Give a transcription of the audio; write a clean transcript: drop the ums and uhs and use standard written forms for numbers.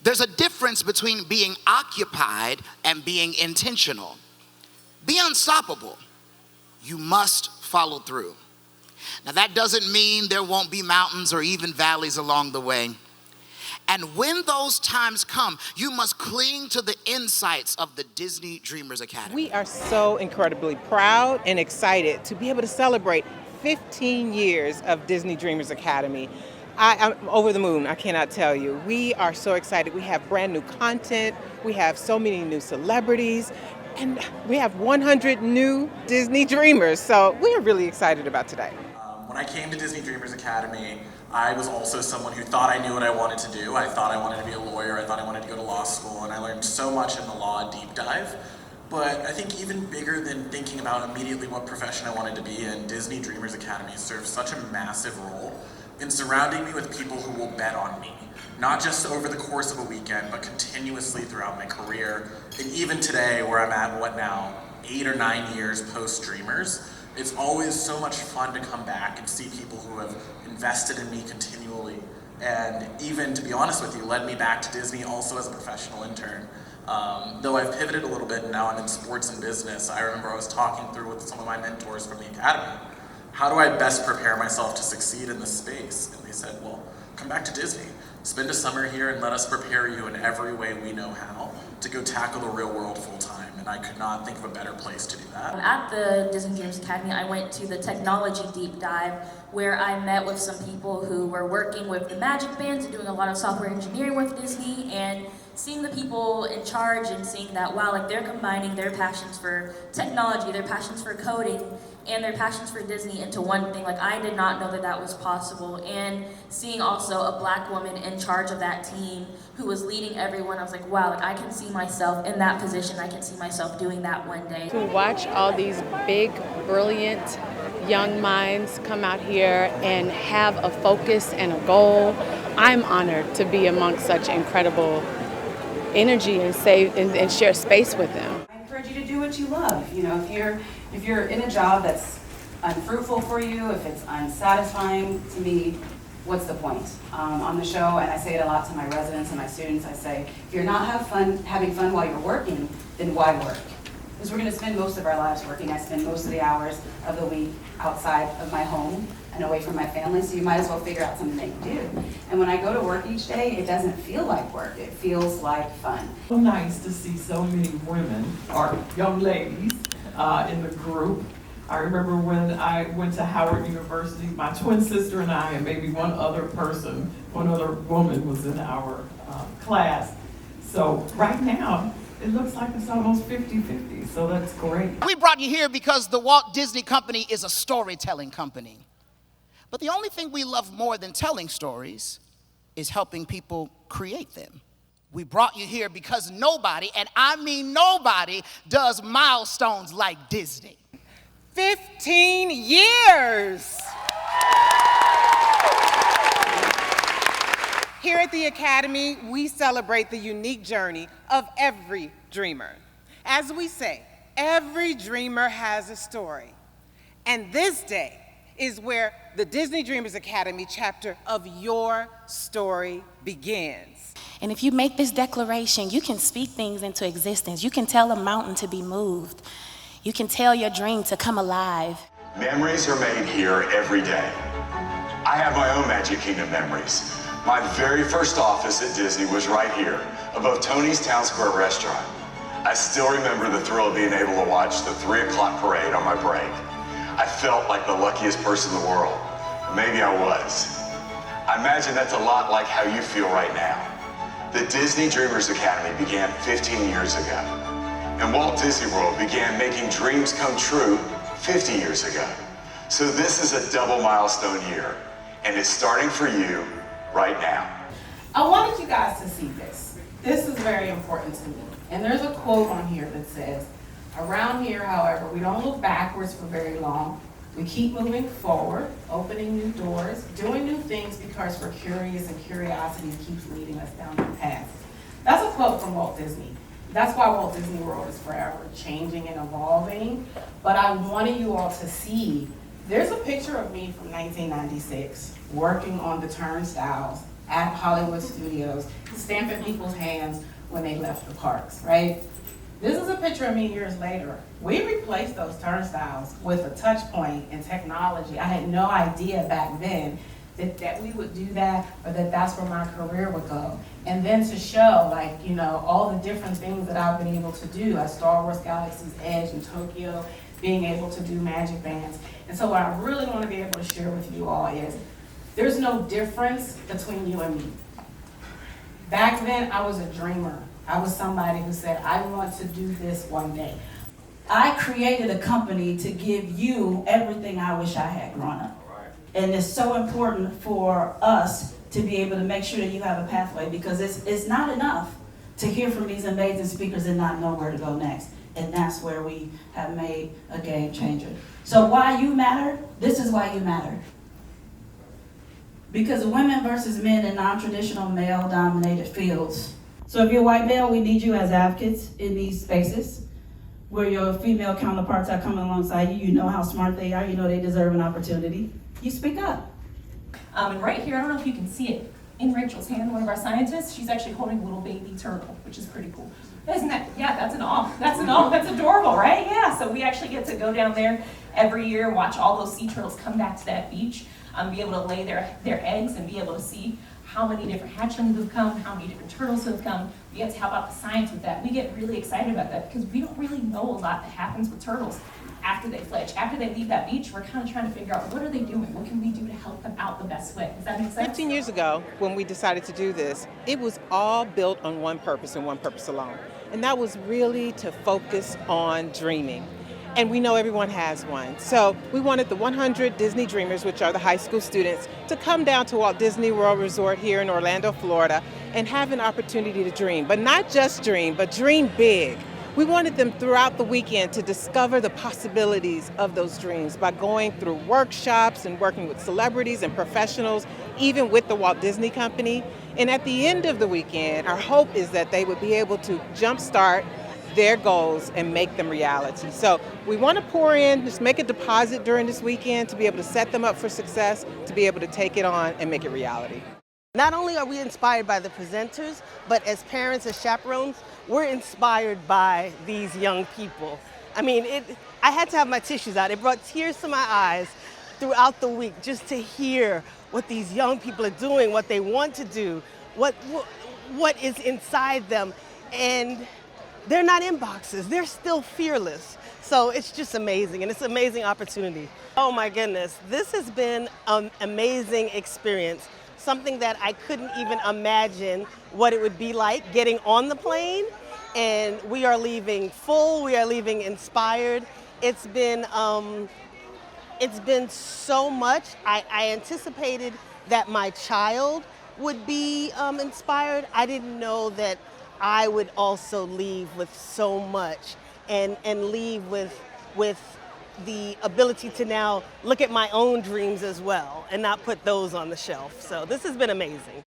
There's a difference between being occupied and being intentional. Be unstoppable. You must follow through. Now, that doesn't mean there won't be mountains or even valleys along the way. And when those times come, you must cling to the insights of the Disney Dreamers Academy. We are so incredibly proud and excited to be able to celebrate 15 years of Disney Dreamers Academy. I'm over the moon, I cannot tell you. We are so excited. We have brand new content, we have so many new celebrities, and we have 100 new Disney Dreamers. So we are really excited about today. When I came to Disney Dreamers Academy, I was also someone who thought I knew what I wanted to do. I thought I wanted to be a lawyer, I thought I wanted to go to law school, and I learned so much in the law deep dive. But I think even bigger than thinking about immediately what profession I wanted to be in, Disney Dreamers Academy serves such a massive role in surrounding me with people who will bet on me. Not just over the course of a weekend, but continuously throughout my career. And even today, where I'm at, 8 or 9 years post-Dreamers, it's always so much fun to come back and see people who have invested in me continually. And even, to be honest with you, led me back to Disney also as a professional intern. Though I've pivoted a little bit and now I'm in sports and business, I remember I was talking through with some of my mentors from the academy. How do I best prepare myself to succeed in this space? And they said, well, come back to Disney. Spend a summer here and let us prepare you in every way we know how to go tackle the real world full time. And I could not think of a better place to do that. At the Disney Dreamers Academy, I went to the technology deep dive where I met with some people who were working with the Magic Bands and doing a lot of software engineering with Disney, and seeing the people in charge and seeing that, wow, like they're combining their passions for technology, their passions for coding, and their passions for Disney into one thing. Like, I did not know that that was possible. And seeing also a Black woman in charge of that team who was leading everyone, I was like, wow, like I can see myself in that position. I can see myself doing that one day. To watch all these big, brilliant young minds come out here and have a focus and a goal, I'm honored to be amongst such incredible energy and share space with them. I encourage you to do what you love. You know, if you're in a job that's unfruitful for you, if it's unsatisfying, to me, what's the point? On the show, and I say it a lot to my residents and my students, I say, if you're not having fun while you're working, then why work? Because we're going to spend most of our lives working. I spend most of the hours of the week outside of my home and away from my family, so you might as well figure out something to do. And when I go to work each day, it doesn't feel like work. It feels like fun. So nice to see so many women or young ladies in the group. I remember when I went to Howard University, my twin sister and I, and maybe one other woman was in our class. So right now, it looks like it's almost 50-50, so that's great. We brought you here because the Walt Disney Company is a storytelling company. But the only thing we love more than telling stories is helping people create them. We brought you here because nobody, and I mean nobody, does milestones like Disney. 15 years! Here at the Academy, we celebrate the unique journey of every dreamer. As we say, every dreamer has a story. And this day is where the Disney Dreamers Academy chapter of Your Story begins. And if you make this declaration, you can speak things into existence. You can tell a mountain to be moved. You can tell your dream to come alive. Memories are made here every day. I have my own Magic Kingdom memories. My very first office at Disney was right here, above Tony's Town Square restaurant. I still remember the thrill of being able to watch the 3 o'clock parade on my break. I felt like the luckiest person in the world. Maybe I was. I imagine that's a lot like how you feel right now. The Disney Dreamers Academy began 15 years ago, and Walt Disney World began making dreams come true 50 years ago. So this is a double milestone year, and it's starting for you right now. I wanted you guys to see this. This is very important to me. And there's a quote on here that says, around here, however, we don't look backwards for very long. We keep moving forward, opening new doors, doing new things because we're curious, and curiosity keeps leading us down the path. That's a quote from Walt Disney. That's why Walt Disney World is forever changing and evolving. But I wanted you all to see, there's a picture of me from 1996 working on the turnstiles at Hollywood Studios, stamp in people's hands when they left the parks, right? This is a picture of me years later. We replaced those turnstiles with a touch point and technology. I had no idea back then that we would do that, or that that's where my career would go. And then to show, like, you know, all the different things that I've been able to do at Star Wars Galaxy's Edge in Tokyo, being able to do magic bands. And so what I really want to be able to share with you all is, there's no difference between you and me. Back then, I was a dreamer. I was somebody who said, I want to do this one day. I created a company to give you everything I wish I had growing up. And it's so important for us to be able to make sure that you have a pathway, because it's not enough to hear from these amazing speakers and not know where to go next. And that's where we have made a game changer. So why you matter? This is why you matter. Because women versus men in non-traditional male-dominated fields. So if you're a white male, we need you as advocates in these spaces where your female counterparts are coming alongside you. You know how smart they are. You know they deserve an opportunity. You speak up. And right here, I don't know if you can see it, in Rachel's hand, one of our scientists, she's actually holding a little baby turtle, which is pretty cool. Isn't that, yeah, that's adorable, right? Yeah, so we actually get to go down there every year and watch all those sea turtles come back to that beach, be able to lay their eggs and be able to see how many different hatchlings have come, how many different turtles have come. We get to help out the science with that. We get really excited about that because we don't really know a lot that happens with turtles after they fledge. After they leave that beach, we're kind of trying to figure out, what are they doing? What can we do to help them out the best way? Does that make sense? 15 years ago, when we decided to do this, it was all built on one purpose and one purpose alone. And that was really to focus on dreaming. And we know everyone has one. So we wanted the 100 Disney Dreamers, which are the high school students, to come down to Walt Disney World Resort here in Orlando, Florida, and have an opportunity to dream. But not just dream, but dream big. We wanted them throughout the weekend to discover the possibilities of those dreams by going through workshops and working with celebrities and professionals, even with the Walt Disney Company. And at the end of the weekend, our hope is that they would be able to jumpstart their goals and make them reality. So we want to pour in, just make a deposit during this weekend to be able to set them up for success, to be able to take it on and make it reality. Not only are we inspired by the presenters, but as parents, as chaperones, we're inspired by these young people. I mean, I had to have my tissues out. It brought tears to my eyes throughout the week just to hear what these young people are doing, what they want to do, what is inside them. And they're not in boxes, they're still fearless. So it's just amazing, and it's an amazing opportunity. Oh my goodness, this has been an amazing experience. Something that I couldn't even imagine what it would be like getting on the plane. And we are leaving full, we are leaving inspired. It's been so much. I anticipated that my child would be inspired. I didn't know that I would also leave with so much and leave with the ability to now look at my own dreams as well and not put those on the shelf. So this has been amazing.